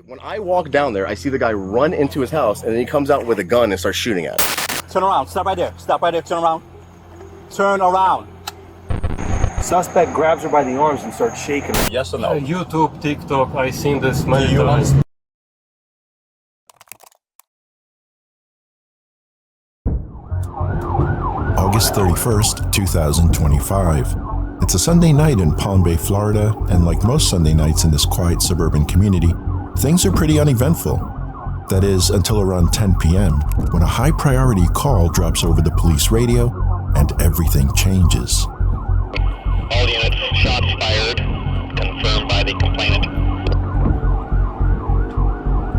When I walk down there, I see the guy run into his house, and then he comes out with a gun and starts shooting at him. Turn around. Stop right there. Stop right there. Turn around. Turn around. Suspect grabs her by the arms and starts shaking her. Yes or no? YouTube, TikTok, I seen this many times. August 31st, 2025. It's a Sunday night in Palm Bay, Florida, and like most Sunday nights in this quiet suburban community, things are pretty uneventful. That is, until around 10 p.m., when a high-priority call drops over the police radio and everything changes. All units, shots fired, confirmed by the complainant.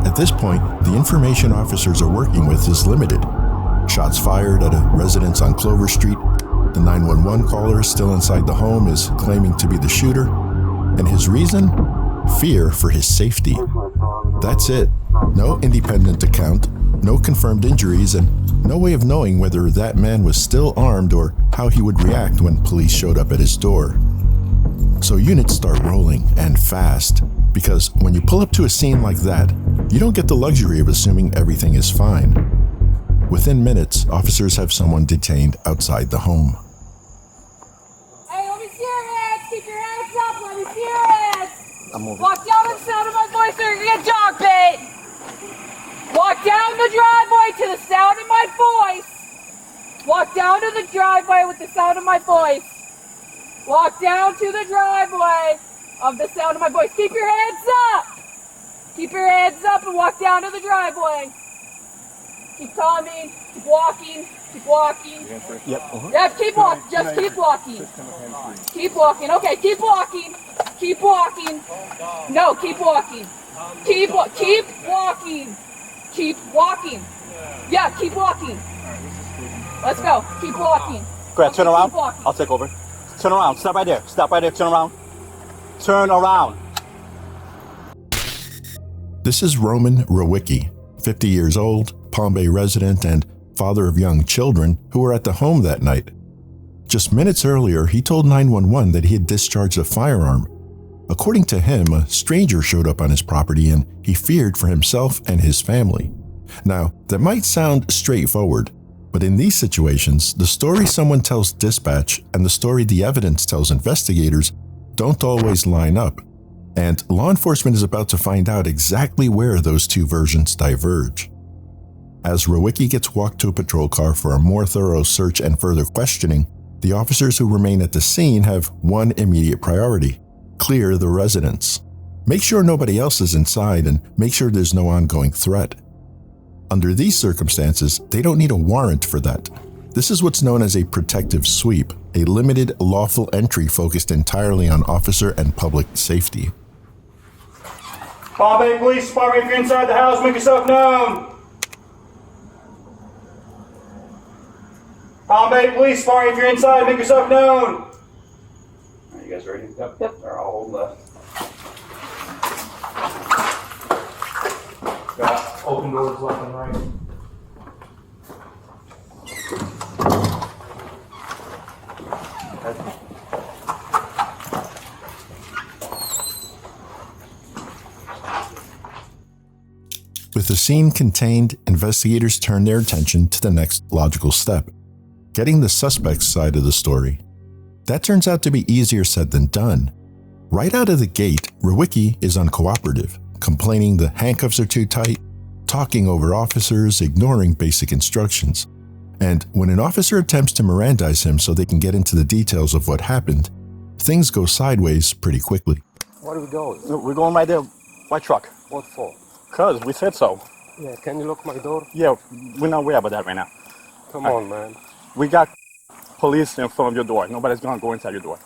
At this point, the information officers are working with is limited. Shots fired at a residence on Clover Street. The 911 caller still inside the home is claiming to be the shooter. And his reason? Fear for his safety. That's it. No independent account, no confirmed injuries, and no way of knowing whether that man was still armed or how he would react when police showed up at his door. So units start rolling, and fast, because when you pull up to a scene like that, you don't get the luxury of assuming everything is fine. Within minutes, officers have someone detained outside the home. Hey, let me see your hands! Keep your hands up! Let me see your hands! Walk down the sound of my voice or you're gonna get dog bait! Walk down the driveway to the sound of my voice! Walk down to the driveway with the sound of my voice! Walk down to the driveway of the sound of my voice. Keep your hands up! Keep your hands up and walk down to the driveway. Keep coming, keep walking, keep walking. Yep. Yeah, keep walking, just keep walking. Keep walking, okay, keep walking. Keep walking. No, keep walking. Keep walking. Keep walking. Yeah, keep walking. Let's go, keep walking. Go ahead, turn Okay, around. keep walking. I'll take over. Turn around. Stop right there. Stop right there. Turn around. Turn around. This is Roman Rawicki, 50 years old, Palm Bay resident and father of young children who were at the home that night. Just minutes earlier, he told 911 that he had discharged a firearm. According to him, a stranger showed up on his property and he feared for himself and his family. Now, that might sound straightforward, but in these situations, the story someone tells dispatch and the story the evidence tells investigators don't always line up. And law enforcement is about to find out exactly where those two versions diverge. As Rawicki gets walked to a patrol car for a more thorough search and further questioning, the officers who remain at the scene have one immediate priority: clear the residence. Make sure nobody else is inside and make sure there's no ongoing threat. Under these circumstances, they don't need a warrant for that. This is what's known as a protective sweep, a limited lawful entry focused entirely on officer and public safety. Palm Bay Police Department, if you're inside the house, make yourself known. Palm Bay Police Department, if you're inside, make yourself known. Are you guys ready? Yep. All right, I'll hold left. Got open doors left and right. With the scene contained, investigators turn their attention to the next logical step: getting the suspect's side of the story. That turns out to be easier said than done. Right out of the gate, Rawicki is uncooperative, complaining the handcuffs are too tight, talking over officers, ignoring basic instructions. And when an officer attempts to Mirandize him so they can get into the details of what happened, things go sideways pretty quickly. Where are we going? We're going right there. White truck. What for? Cause we said so. Yeah, can you lock my door? Yeah, we're not worried about that right now. Come on, man. We got police in front of your door. Nobody's gonna go inside your door.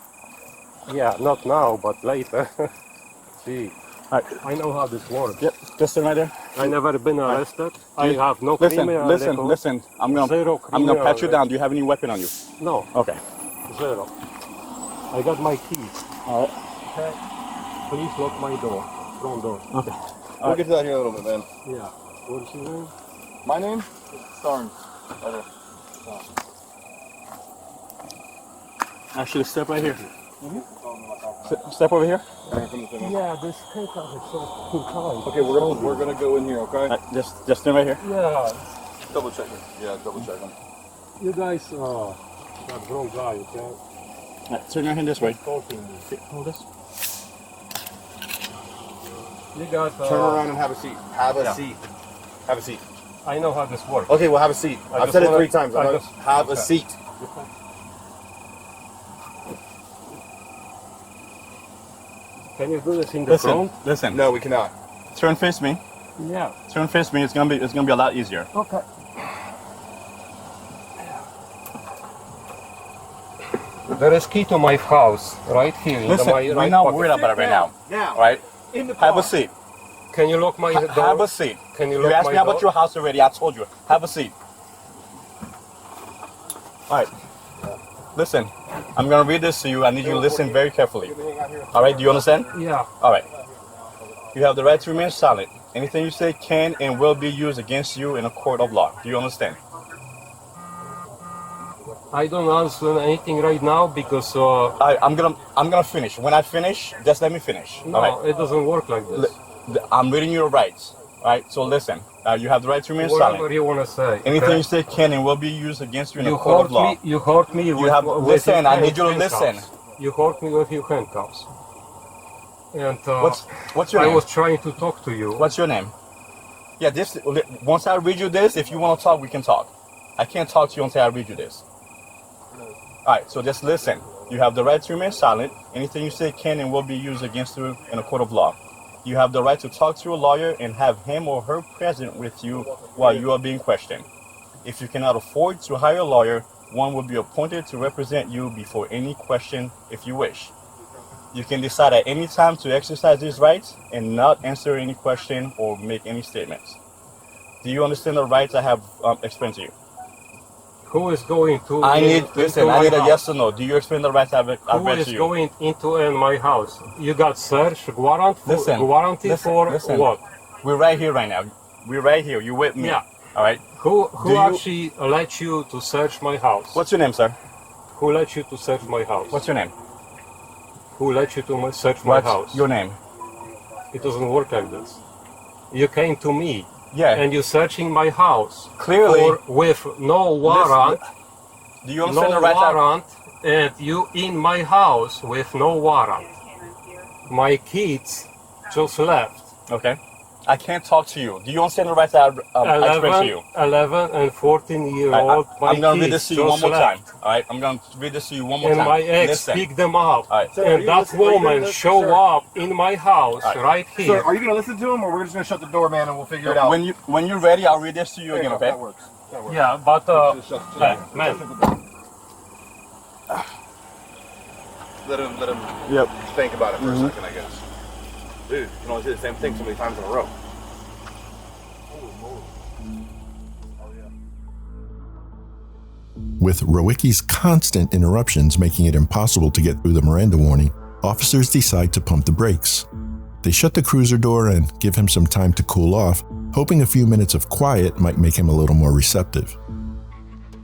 Yeah, not now, but later. See, All right. I know how this works. Yep, just stand right there. I never been arrested. I You- have no Listen, criminal listen, record. listen. I'm gonna Zero pat you criminal down. Do you have any weapon on you? No, Okay. zero. I got my keys. All right. Okay. Please lock my door. Front door. Okay. We'll get to that here in a little bit, man. Yeah. What's your name? My name? Starnes. Actually, step right here. Step over here. Yeah, this handcuff is so too tight. Okay, we're gonna go in here, okay? Just stand right here. Yeah, Double check him. Yeah, double check him. you guys got wrong guy, okay? Turn your hand this way. Talking. Hold this. You got. Turn around and have a seat. Have a seat. Have a seat. I know how this works. Okay, well, have a seat. I've said it 3 times. Have a seat. Can you do this in the front? Listen. No, we cannot. Turn face me. Yeah. Turn face me. It's gonna be a lot easier. Okay. There is key to my house right here in Listen, my we're right not pocket. worried about it right now. Yeah. All right. In the Have a seat. Can you lock my door? Have a seat. Can you You lock asked my me about door? your house already. I told you. Have a seat. All right. Listen, I'm gonna read this to you. I need you to listen very carefully. All right. Do you understand? Yeah. All right. You have the right to remain silent. Anything you say can and will be used against you in a court of law. Do you understand? I don't understand anything right now because I'm gonna finish. When I finish, just let me finish. no, All right. it doesn't work like this. I'm reading your rights. All right. So listen. You have the right to remain Whatever silent. you want to say. Anything okay? you say can and will be used against you in a You court hurt of law. me. You hurt me. With, have- with listen, your I need you to handcuffs. listen. You hurt me with your handcuffs. And What's your I name? was trying to talk to you. What's your name? Yeah, once I read you this, if you want to talk, we can talk. I can't talk to you until I read you this. All right, so just listen. You have the right to remain silent. Anything you say can and will be used against you in a court of law. You have the right to talk to a lawyer and have him or her present with you while you are being questioned. If you cannot afford to hire a lawyer, one will be appointed to represent you before any question if you wish. You can decide at any time to exercise these rights and not answer any question or make any statements. Do you understand the rights I have explained to you? Who is going to? I need a house? yes or no. Do you explain the rights I've Who read is to you? going into my house? You got search warrant for Listen, for listen. what? We're right here right now. We're right here. You with me? Yeah. All right. Who Do you- actually let you to search my house? What's your name, sir? Who let you to search my house? What's your name? Who let you to search my What's house? your name? It doesn't work like this. You came to me Yeah. and you're searching my house Clearly. with no warrant. Do you understand No the rights warrant, and you in my house with no warrant. My kids just left. Okay. I can't talk to you. Do you understand the rights I explained to you? 11 and 14-year-old. I'm going to read kids this to you one just more time. left. All right. I'm going to read this to you one more And time. my ex Listen. picked them up. All right. Sir, And that woman show up in my house All right. right Sir, here. are you going to listen to him, or we're just going to shut the door, man, and we'll figure it out? When you're ready, I'll read this to you again. Okay. That works. That works. Yeah, but Just shut the door. man, Let him Yep. think about it for a second, I guess. Dude, you can only say the same thing so many times in a row. With Rawicki's constant interruptions making it impossible to get through the Miranda warning, officers decide to pump the brakes. They shut the cruiser door and give him some time to cool off, hoping a few minutes of quiet might make him a little more receptive.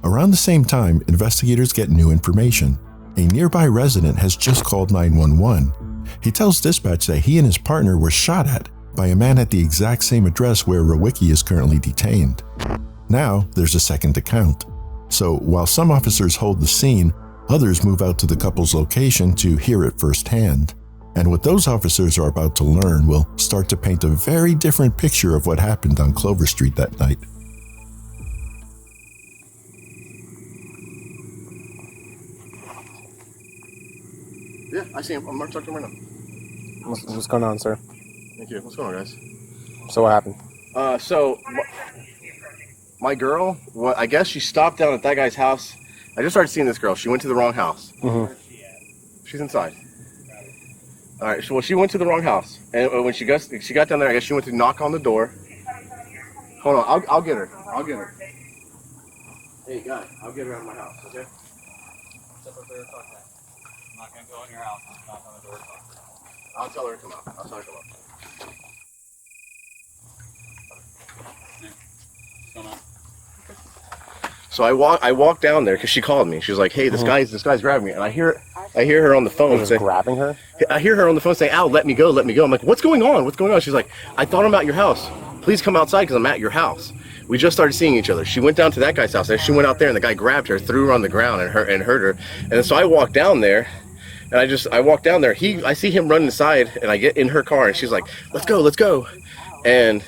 Around the same time, investigators get new information. A nearby resident has just called 911. He tells dispatch that he and his partner were shot at by a man at the exact same address where Rawicki is currently detained. Now, there's a second account. So while some officers hold the scene, others move out to the couple's location to hear it firsthand. And what those officers are about to learn will start to paint a very different picture of what happened on Clover Street that night. Yeah, I see him. I'm going to talk to him right now. What's going on, sir? Thank you. What's going on, guys? So what happened? My girl, I guess she stopped down at that guy's house. I just started seeing this girl. She went to the wrong house. Mm-hmm. She's inside. All right. So she went to the wrong house, and when she got down there, I guess she went to knock on the door. Hold on. I'll get her. I'll get her. Hey, guy. I'll get her out of my house. Okay. I'm not going to go in your house. Knock on the door. I'll tell her to come out. I'll tell her to come out. So I walk down there because she called me. She was like, "Hey, this guy's grabbing me," and I hear I hear her on the phone Just saying, grabbing her? I hear her on the phone saying, "Al, let me go, let me go." I'm like, "What's going on? What's going on?" She's like, "I thought I'm at your house. Please come outside because I'm at your house." We just started seeing each other. She went down to that guy's house, and she went out there, and the guy grabbed her, threw her on the ground, and hurt her. And so I walked down there, and I walked down there. I see him running inside, and I get in her car, and she's like, "Let's go, let's go," and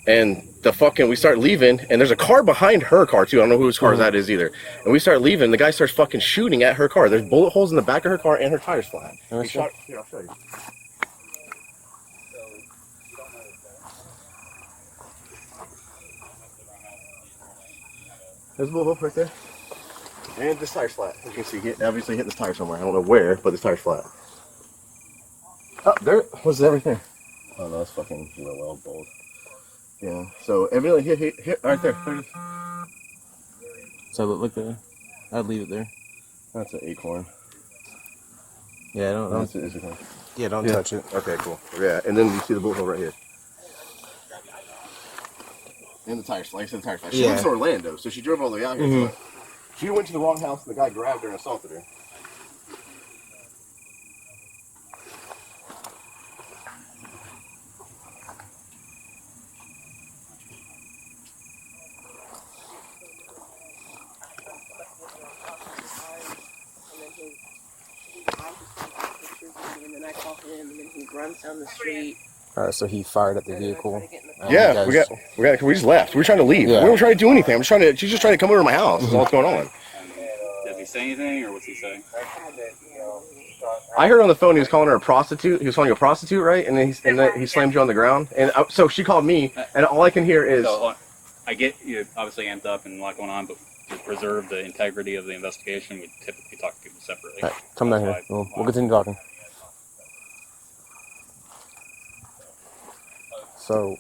we start leaving, and there's a car behind her car too. I don't know whose car that is either. And we start leaving. The guy starts fucking shooting at her car. There's bullet holes in the back of her car, and her tires flat. He shot. Here, I'll show you. There's a bullet hole right there. And this tire's flat. As you can see, he obviously hit this tire somewhere. I don't know where, but this tire's flat. Oh, there was everything. Oh no, that's fucking well bold. Yeah. So evidently hit right there. So look there. I'd leave it there. That's an acorn. Yeah, don't touch it. Okay, cool. Yeah, and then you see the bullet hole right here. And the tires, like I said, the tires flat. She went to Orlando, so she drove all the way out here. So she went to the wrong house, and the guy grabbed her and assaulted her. And then I call him, and then he runs down the street. Alright, so he fired at the vehicle. Yeah, we just left. We were trying to leave. Yeah. We weren't trying to do anything. She's just trying to come over to my house. That's all that's going on. Does he say anything, or what's he saying? I heard on the phone he was calling her a prostitute. He was calling you a prostitute, right? And then he slammed you on the ground. And so she called me, and all I can hear is... So, I get you obviously amped up and a lot going on, but to preserve the integrity of the investigation, we typically talk to people separately. Alright, come down here. We'll continue talking. So,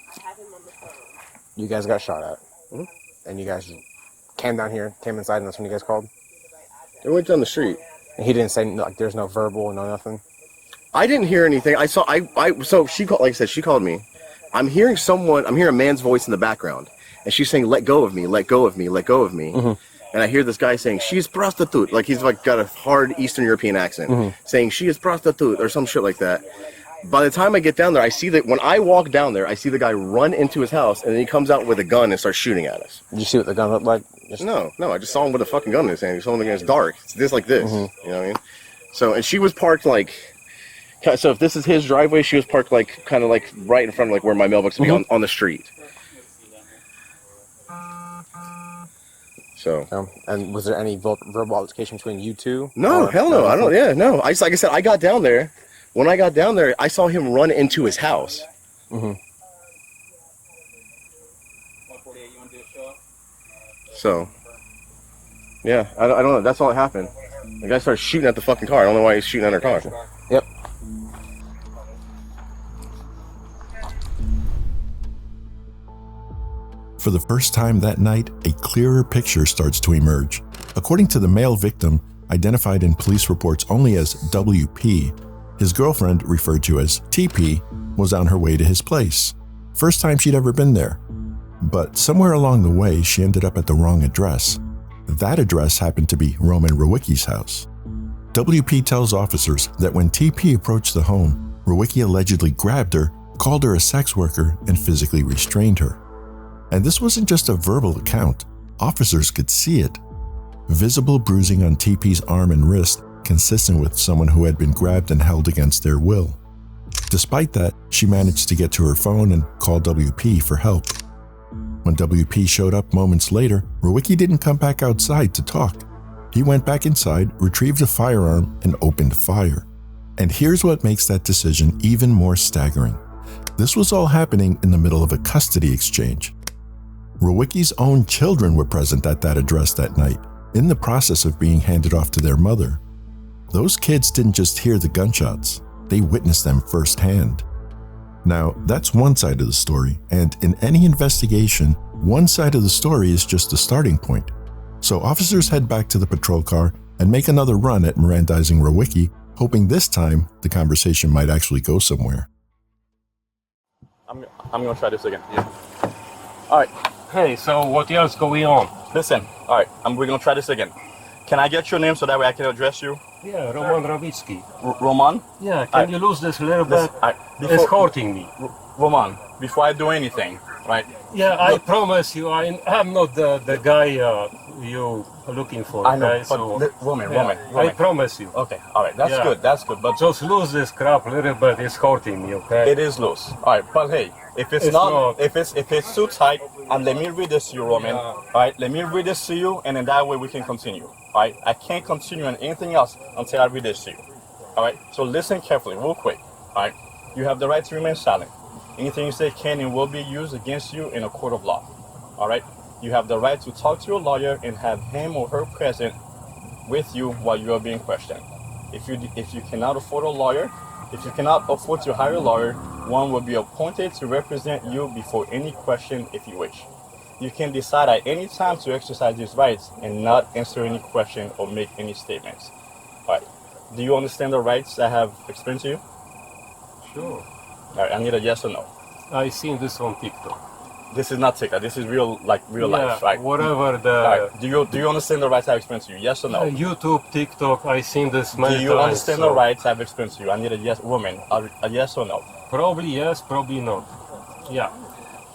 you guys got shot at, and you guys came down here, came inside, and that's when you guys called? It went down the street. And he didn't say, like, there's no verbal, no nothing? I didn't hear anything. So she called, like I said, she called me. I'm hearing a man's voice in the background, and she's saying, "Let go of me, let go of me, let go of me." And I hear this guy saying, "She's prostitute," like he's like got a hard Eastern European accent, saying she is prostitute or some shit like that. By the time I get down there, I see that when I walk down there, I see the guy run into his house, and then he comes out with a gun and starts shooting at us. Did you see what the gun looked like? No, I just saw him with a fucking gun in his hand. He saw him against dark. It's this like this. You know what I mean? So, and she was parked like, so if this is his driveway, she was parked like kind of like right in front of like where my mailbox would be on the street. So. And was there any verbal altercation between you two? No, hell no. I don't. Yeah, no. Like I said, I got down there. When I got down there, I saw him run into his house. So, yeah, I don't know. That's all that happened. The guy started shooting at the fucking car. I don't know why he's shooting at her car. Yep. For the first time that night, a clearer picture starts to emerge. According to the male victim, identified in police reports only as WP, his girlfriend, referred to as TP, was on her way to his place. First time she'd ever been there. But somewhere along the way, she ended up at the wrong address. That address happened to be Roman Rawicki's house. WP tells officers that when TP approached the home, Rawicki allegedly grabbed her, called her a sex worker, and physically restrained her. And this wasn't just a verbal account. Officers could see it. Visible bruising on TP's arm and wrist, consistent with someone who had been grabbed and held against their will. Despite that, she managed to get to her phone and call WP for help. When WP showed up moments later, Rawicki didn't come back outside to talk. He went back inside, retrieved a firearm, and opened fire. And here's what makes that decision even more staggering. This was all happening in the middle of a custody exchange. Rawicki's own children were present at that address that night, in the process of being handed off to their mother. Those kids didn't just hear the gunshots, they witnessed them firsthand. Now, that's one side of the story, and in any investigation, one side of the story is just the starting point. So officers head back to the patrol car and make another run at Mirandizing Rawicki, hoping this time the conversation might actually go somewhere. I'm going to try this again. Yeah. All right. Hey, so what else going on? Listen. All right. We're going to try this again. Can I get your name so that way I can address you? Yeah, Roman Rawicki. Roman? Yeah, can you lose this a little bit? It's hurting me. Roman, before I do anything, right? Yeah, I promise you, I'm not the guy you are looking for. I know, okay? but Roman. I promise you. Okay, all right, that's good, but just lose this crap a little bit. It's hurting me, okay? it is loose. All right, but hey, if it's not, if it's too tight, and let me read this to you, Roman. All right, let me read this to you, and in that way we can continue. All right, I can't continue on anything else until I read this to you. All right, so listen carefully, real quick. All right, you have the right to remain silent. Anything you say can and will be used against you in a court of law. All right, you have the right to talk to your lawyer and have him or her present with you while you are being questioned. If you cannot afford a lawyer, if you cannot afford to hire a lawyer, one will be appointed to represent you before any question if you wish. You can decide at any time to exercise these rights and not answer any question or make any statements. All right. Do you understand the rights I have explained to you? Sure. All right. I need a yes or no. I seen this on TikTok. This is not TikTok. This is real life, right? Whatever the. All right. Do you understand the rights I've explained to you? Yes or no? YouTube, TikTok. I seen this many times. Do you understand the rights I've explained to you? I need a yes, woman. A yes or no? Probably yes, probably not. Yeah.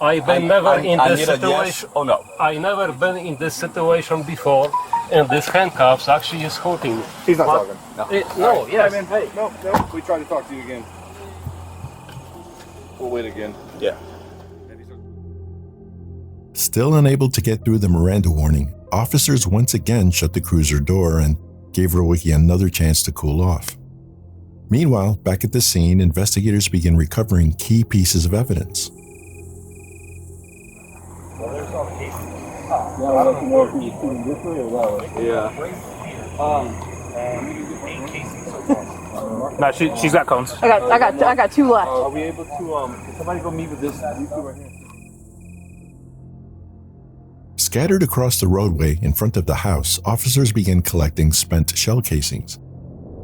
I've been never in this situation. Yes or no? I never been in this situation before, and this handcuffs actually is hurting me. He's not talking. No, yes. I mean, hey, no. We tried to talk to you again. We'll wait again. Yeah. Still unable to get through the Miranda warning, officers once again shut the cruiser door and gave Rawicki another chance to cool off. Meanwhile, back at the scene, investigators begin recovering key pieces of evidence. No, she's got cones. I got two left. Are we able to somebody go meet with this YouTube right here? Scattered across the roadway in front of the house, officers begin collecting spent shell casings.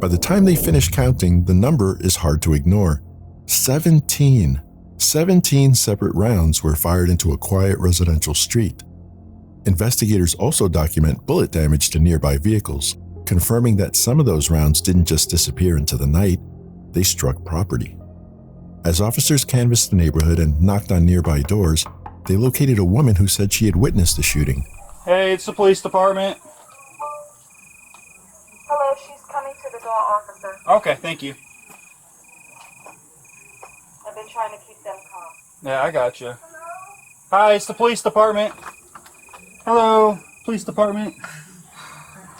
By the time they finish counting, the number is hard to ignore. 17 separate rounds were fired into a quiet residential street. Investigators also document bullet damage to nearby vehicles, confirming that some of those rounds didn't just disappear into the night, they struck property. As officers canvassed the neighborhood and knocked on nearby doors, they located a woman who said she had witnessed the shooting. Hey, it's the police department. Hello, she's coming to the door, officer. Okay, thank you. I've been trying to keep them calm. Yeah, I got you. Hi, it's the police department. Hello, police department.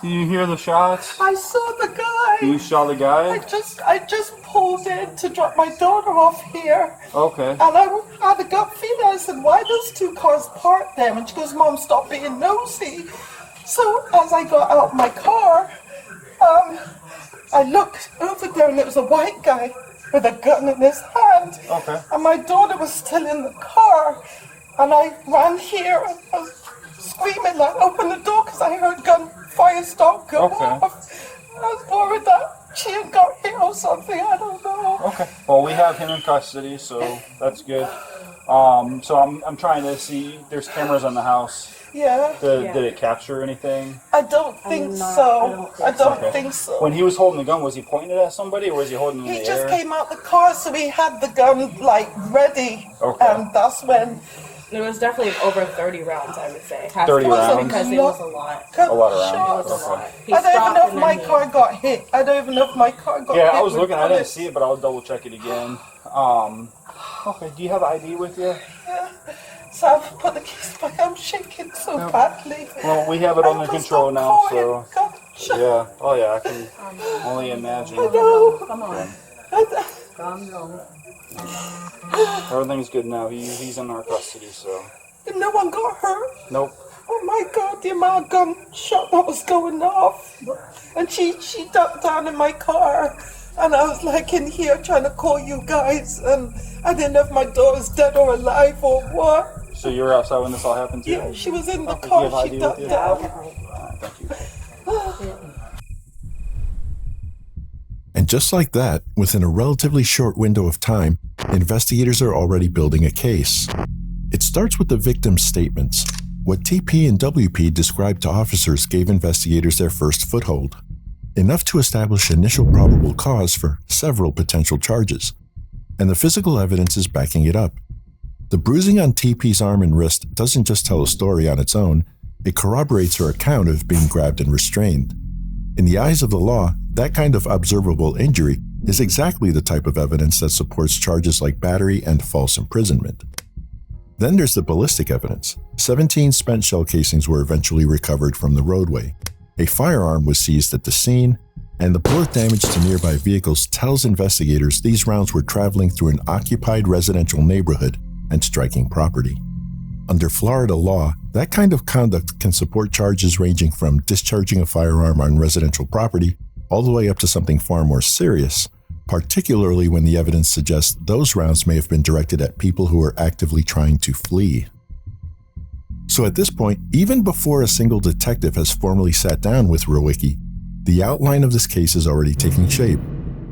Did you hear the shots? I saw the guy. You saw the guy? I just pulled in to drop my daughter off here. Okay. And I had a gut feeling. I said, why those two cars parked there? And she goes, Mom, stop being nosy. So as I got out my car, I looked over there and it was a white guy with a gun in his hand. Okay. And my daughter was still in the car. And I ran here and I was screaming, like, open the door because I heard gunfire start going off. I was worried that she had got hit or something. I don't know. Okay. Well, we have him in custody, so that's good. So I'm trying to see. There's cameras on the house. Yeah. Did it capture anything? I don't think so. I don't think so. When he was holding the gun, was he pointing it at somebody, or was he holding it in the air? He just came out the car, so he had the gun like ready, and that's when. There was definitely over 30 rounds, I would say. 30 rounds? Because it was a lot. A lot of rounds. It was a lot. I don't even know if my car got hit. I don't even know if my car got hit. Yeah, I was looking. I didn't see it, but I'll double check it again. Okay. Do you have ID with you? Yeah. So I've put the keys back. I'm shaking so badly. Well, we have it under control now, so. Gotcha. Yeah. Oh, yeah. I can only imagine. I know. Come on. Calm down. Everything's good now. He's in our custody, so. No one got hurt? Nope. Oh my God, the amount of gunshot that was going off. And she ducked down in my car. And I was like in here trying to call you guys. And I didn't know if my daughter's dead or alive or what. So you were outside when this all happened to you? Yeah, she was in the Do car. you have ID She with ducked you? down. Thank you. And just like that, within a relatively short window of time, investigators are already building a case. It starts with the victim's statements. What TP and WP described to officers gave investigators their first foothold. enough to establish initial probable cause for several potential charges. And the physical evidence is backing it up. The bruising on TP's arm and wrist doesn't just tell a story on its own, it corroborates her account of being grabbed and restrained. In the eyes of the law, that kind of observable injury is exactly the type of evidence that supports charges like battery and false imprisonment. Then there's the ballistic evidence. 17 spent shell casings were eventually recovered from the roadway. A firearm was seized at the scene, and the bullet damage to nearby vehicles tells investigators these rounds were traveling through an occupied residential neighborhood and striking property. Under Florida law, that kind of conduct can support charges ranging from discharging a firearm on residential property all the way up to something far more serious, particularly when the evidence suggests those rounds may have been directed at people who were actively trying to flee. So at this point, even before a single detective has formally sat down with Rawicki, the outline of this case is already taking shape.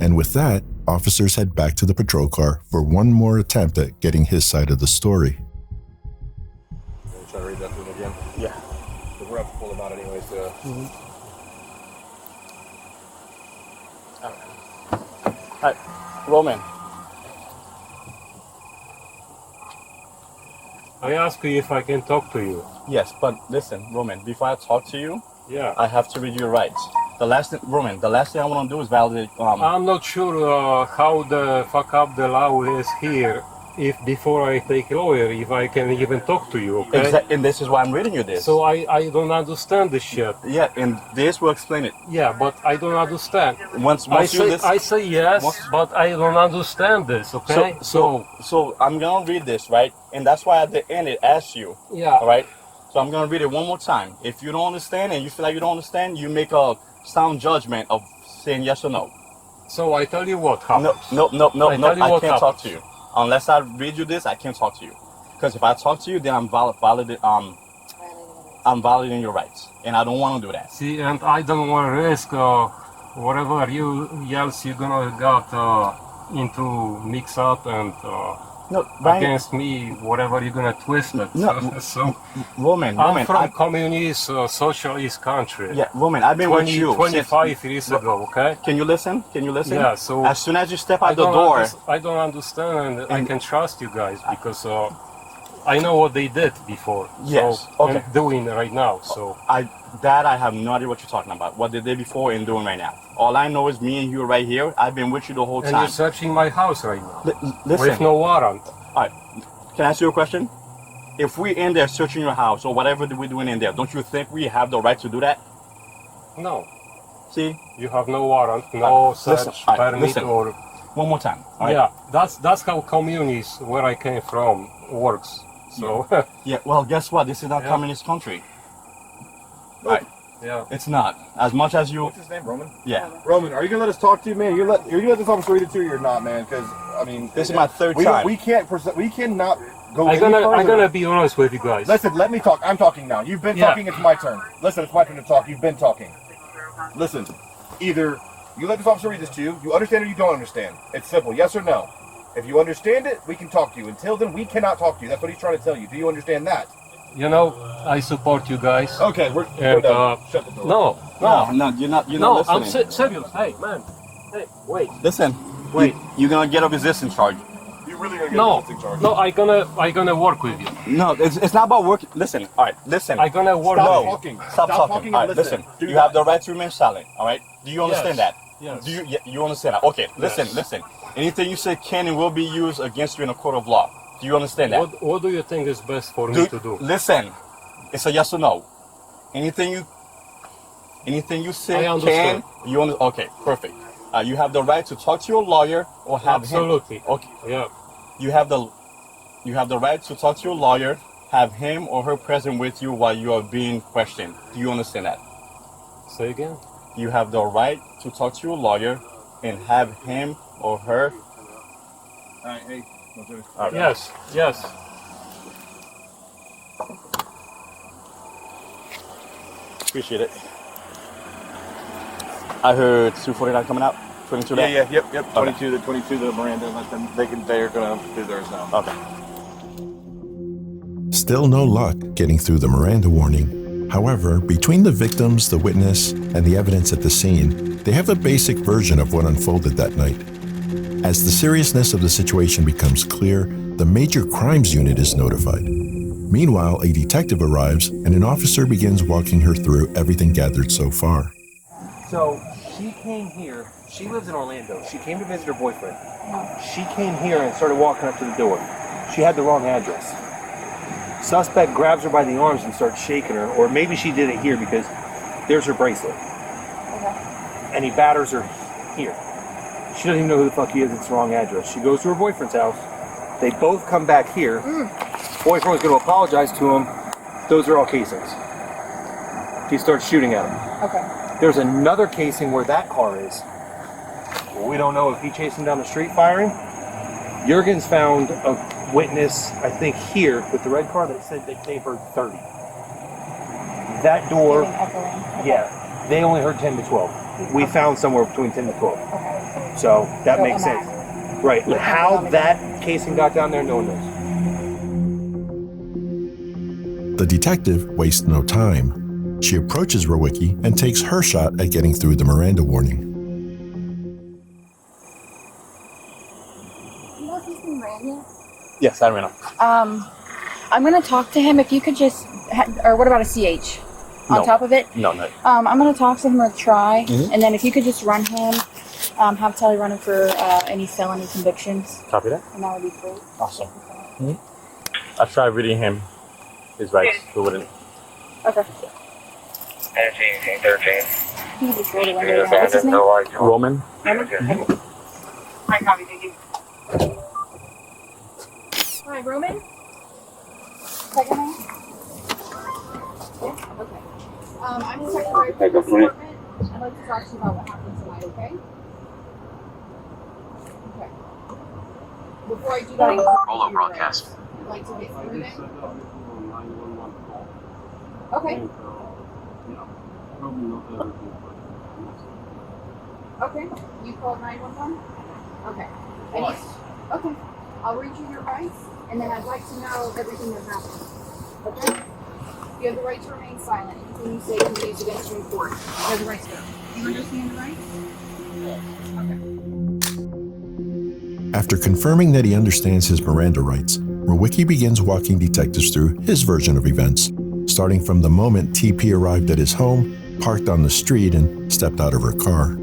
And with that, officers head back to the patrol car for one more attempt at getting his side of the story. Try to read that to him again? Yeah. Because we're going to have to pull him out anyway, so. All right, Roman. I ask you if I can talk to you. Yes, but listen, Roman, before I talk to you, Yeah. I have to read your rights. The last thing I want to do is validate. I'm not sure how the fuck up the law is here. If before I take a lawyer, if I can even talk to you, okay? And this is why I'm reading you this. So I don't understand this shit. Yeah, and this will explain it. Yeah, but I don't understand. Once I say yes, but I don't understand this, okay? So I'm gonna read this, right? And that's why at the end it asks you. Yeah. All right. So I'm gonna read it one more time. If you don't understand and you feel like you don't understand, you make a sound judgment of saying yes or no. So I tell you what happens. No. I can't talk to you. Unless I read you this, I can't talk to you. Because if I talk to you, then I'm violating your rights, and I don't want to do that. See, and I don't want to risk whatever else you're gonna got into mix up and against me, whatever you're gonna twist it. Roman, I'm from communist, socialist country. Yeah, Roman, I've been with you 25 years ago, okay? Can you listen? Yeah, so as soon as you step out the door, I don't understand, and I can trust you guys because I know what they did before. Yes, so, okay. And doing right now. So I have no idea what you're talking about. What they did before and doing right now. All I know is me and you right here. I've been with you the whole time. And you're searching my house right now. Listen. With no warrant. All right. Can I ask you a question? If we're in there searching your house or whatever we're doing in there, don't you think we have the right to do that? No. See? You have no warrant, no search permit or... One more time. All right? Yeah, that's how communists, where I came from, works. So yeah, well, guess what? This is not communist country. Right. Yeah. It's not. As much as you... What's his name, Roman? Yeah. Roman, are you going to let us talk to you, man? Are you going to let this officer read it to you or not, man? Because, I mean... This is my third time. We cannot go I'm gonna be honest with you guys. Listen, let me talk. I'm talking now. You've been talking. It's my turn. Listen, it's my turn to talk. You've been talking. Listen, either you let this officer read this to you, you understand or you don't understand. It's simple. Yes or no. If you understand it, we can talk to you. Until then, we cannot talk to you. That's what he's trying to tell you. Do you understand that? You know, I support you guys. Okay, we're done. Shut the door. No, you're not listening. I'm serious. Hey, man. Hey, wait. Listen. Wait. You're gonna get a resistance charge. You really gonna get a resistance charge? No, I gonna work with you. No, it's not about working. Listen. All right. Listen. I gonna work. Stop talking. All right. Listen. You have the right to remain silent. All right. Do you understand that? Yes. Do you understand that? Okay. Listen. Anything you say can and will be used against you in a court of law. Do you understand that? What do you think is best for me to do? Listen, it's a yes or no. Anything you say can. Okay, perfect. You have the right to talk to your lawyer or have Absolutely. him. Okay. Yeah. You have the right to talk to your lawyer, have him or her present with you while you are being questioned. Do you understand that? Say again. You have the right to talk to your lawyer and have him or her. All right, hey. Right. Yes. Appreciate it. I heard 249 coming out. 22. Yep. 22. The 22. The Miranda. Let them. They're gonna do theirs now. Okay. Still no luck getting through the Miranda warning. However, between the victims, the witness, and the evidence at the scene, They have a basic version of what unfolded that night. As the seriousness of the situation becomes clear, the Major Crimes Unit is notified. Meanwhile, a detective arrives and an officer begins walking her through everything gathered so far. So she came here. She lives in Orlando. She came to visit her boyfriend. She came here and started walking up to the door. She had the wrong address. Suspect grabs her by the arms and starts shaking her, or maybe she did it here because there's her bracelet. And he batters her here. She doesn't even know who the fuck he is. It's the wrong address. She goes to her boyfriend's house. They both come back here. Boyfriend was going to apologize to him. Those are all casings. He starts shooting at him. Okay. There's another casing where that car is. We don't know if he chased him down the street firing. Jurgens found a witness, I think here, with the red car that said that they heard 30. That door, yeah, they only heard 10 to 12. We found somewhere between 10 to 12. Okay. So that makes sense. Right. How that casing got down there, no one knows. The detective wastes no time. She approaches Rawicki and takes her shot at getting through the Miranda warning. You know if he's been Randy? Yes, I know. I'm gonna talk to him. If you could just, or what about a CH on top of it? No, no. I'm gonna talk to him or try, and then if you could just run him, have Telly run him for any felony convictions. Copy that. And that would be great. Awesome. I tried reading him his rights, but wouldn't. Okay. 13. He just rolled it under. What's his name? Roman. Roman? Hi, copy, thank you. Hi, Roman? Second name? Yeah? Okay. I'm Detective Ray from the police department. I'd like to talk to you about what happened tonight, okay? Okay. Before I do that, Roll broadcast. I'd like to get through it. Okay. Okay. You called 911? Okay. Okay. I'll read you your rights, and then I'd like to know everything that happened. Okay? You have the right to remain silent. Anything you say can be used against you in court. You have the right to go. You understand the rights? Okay. After confirming that he understands his Miranda rights, Rawicki begins walking detectives through his version of events, starting from the moment TP arrived at his home, parked on the street, and stepped out of her car.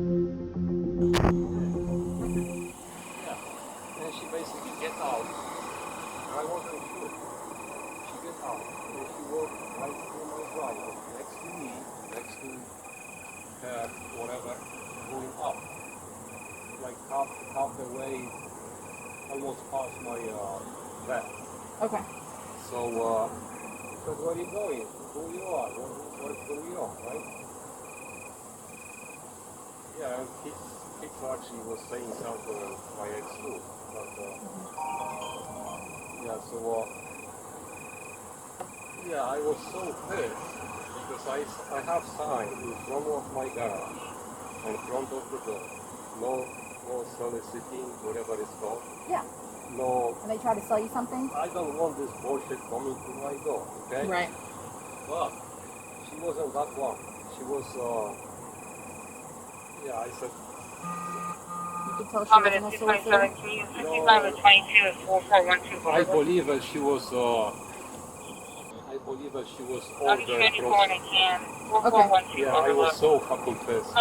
Okay. So, because where are you going? Who you are? What's going on, right? Yeah, he actually was saying something on my ex too. But, yeah, so, yeah, I was so pissed because I have signed in front of my garage, in front of the door, no soliciting, whatever it's called. Yeah. No. And they try to sell you something? I don't want this bullshit coming to my door, okay? Right. But she wasn't that one. She was, yeah, I said. You could tell she wasn't a solicitor? I believe that she was, older. Okay. Yeah, I was so fucking pissed. So,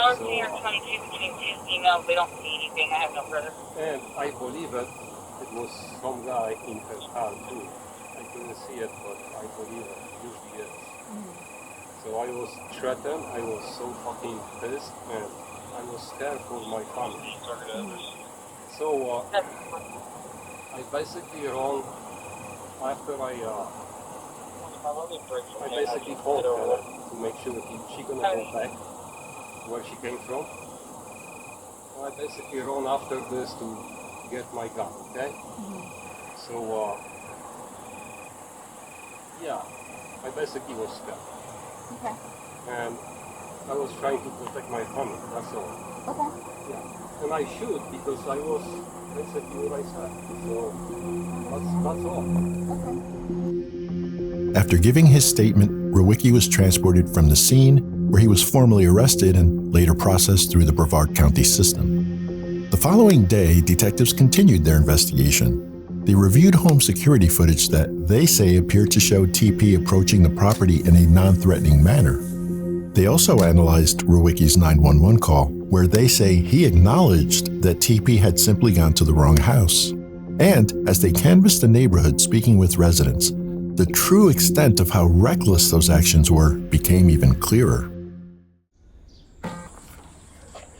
emails, they don't see anything. I have no further. and I believe that it was some guy in her car too. I couldn't see it, but I believe it usually is. So I was threatened, I was so fucking pissed, and I was scared for my family. So I basically run after I basically called her to make sure that she gonna go back where she came from. So I basically run after this to get my gun, okay? So, yeah, I basically was scared. Okay. And I was trying to protect my family, that's all. Okay. Yeah. And I should, because I was basically what I said. So, that's all. Okay. After giving his statement, Rawicki was transported from the scene where he was formally arrested and later processed through the Brevard County system. The following day, detectives continued their investigation. They reviewed home security footage that they say appeared to show TP approaching the property in a non-threatening manner. They also analyzed Rawicki's 911 call, where they say he acknowledged that TP had simply gone to the wrong house. And as they canvassed the neighborhood speaking with residents, the true extent of how reckless those actions were became even clearer.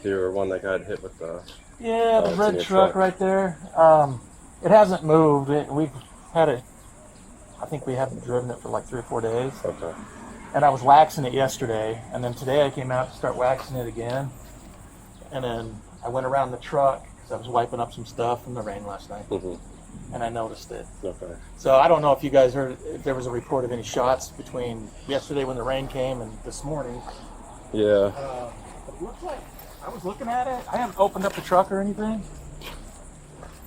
You were one that got hit with the... Yeah, the red truck right there. It hasn't moved. We've had it, I think we haven't driven it for like 3 or 4 days. Okay. And I was waxing it yesterday, and then today I came out to start waxing it again. And then I went around the truck because I was wiping up some stuff from the rain last night. And I noticed it. Okay. So I don't know if you guys heard if there was a report of any shots between yesterday when the rain came and this morning. Yeah. It looks like, I was looking at it. I haven't opened up the truck or anything.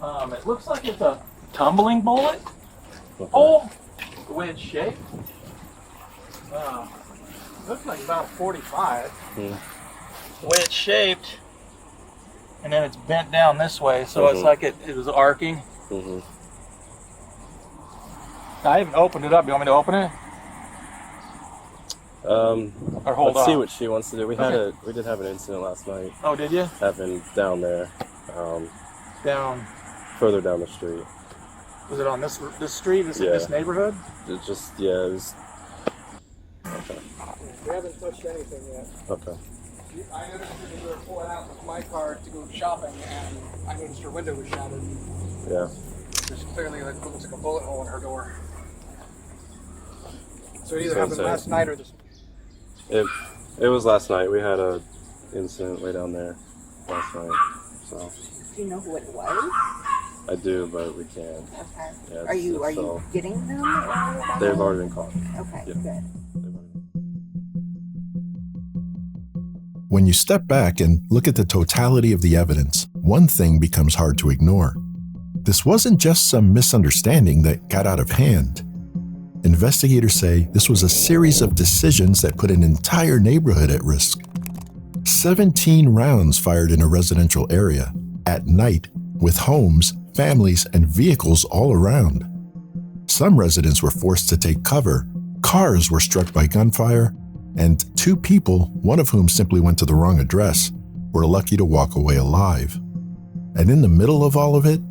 It looks like it's a tumbling bullet. Okay. Oh, the way it's shaped. Looks like about a 45. The way it's shaped, and then it's bent down this way, so it's like it was arcing. I haven't opened it up. You want me to open it? Or hold let's on. see what she wants to do. We did have an incident last night. Oh, did you? Happened down there. Down. Further down the street. Was it on this street, this neighborhood? It just, it was... Okay. We haven't touched anything yet. Okay. I noticed that we were pulling out with my car to go shopping, and I noticed her window was shattered. Yeah. There's clearly like looks like a bullet hole in her door. So it either happened last night or this. It was last night. We had a incident way down there last night. So. Do you know who it was? I do, but we can't. Okay. Yeah, are you getting them? Or they've already been caught. Okay, yeah. Good. When you step back and look at the totality of the evidence, one thing becomes hard to ignore. This wasn't just some misunderstanding that got out of hand. Investigators say this was a series of decisions that put an entire neighborhood at risk. 17 rounds fired in a residential area, at night, with homes, families, and vehicles all around. Some residents were forced to take cover, cars were struck by gunfire, and 2 people, one of whom simply went to the wrong address, were lucky to walk away alive. And in the middle of all of it,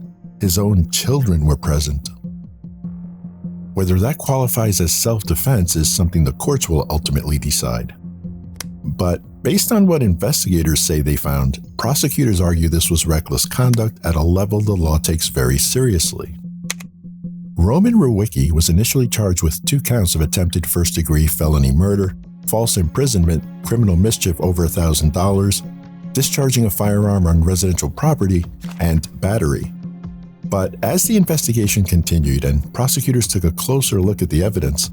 his own children were present. Whether that qualifies as self-defense is something the courts will ultimately decide. But based on what investigators say they found, prosecutors argue this was reckless conduct at a level the law takes very seriously. Roman Rawicki was initially charged with 2 counts of attempted first-degree felony murder, false imprisonment, criminal mischief over $1,000, discharging a firearm on residential property, and battery. But as the investigation continued and prosecutors took a closer look at the evidence,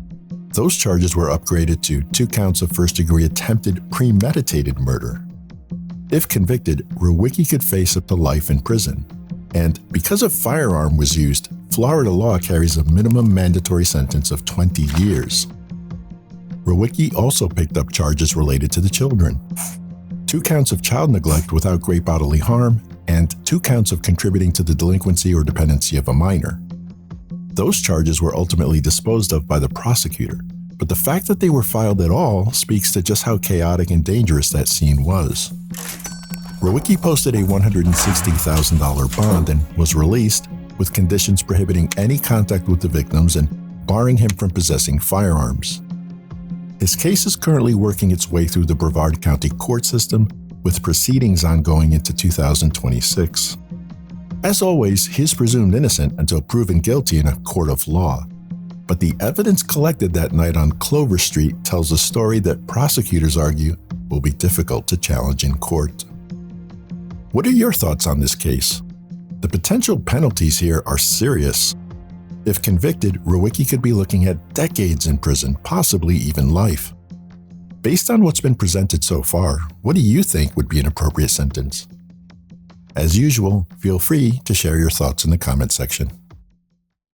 those charges were upgraded to 2 counts of first-degree attempted premeditated murder. If convicted, Rawicki could face up to life in prison. And because a firearm was used, Florida law carries a minimum mandatory sentence of 20 years. Rawicki also picked up charges related to the children. 2 counts of child neglect without great bodily harm, and 2 counts of contributing to the delinquency or dependency of a minor. Those charges were ultimately disposed of by the prosecutor, but the fact that they were filed at all speaks to just how chaotic and dangerous that scene was. Rawicki posted a $160,000 bond and was released, with conditions prohibiting any contact with the victims and barring him from possessing firearms. His case is currently working its way through the Brevard County court system, with proceedings ongoing into 2026. As always, he is presumed innocent until proven guilty in a court of law. But the evidence collected that night on Clover Street tells a story that prosecutors argue will be difficult to challenge in court. What are your thoughts on this case? The potential penalties here are serious. If convicted, Rawicki could be looking at decades in prison, possibly even life. Based on what's been presented so far, what do you think would be an appropriate sentence? As usual, feel free to share your thoughts in the comment section.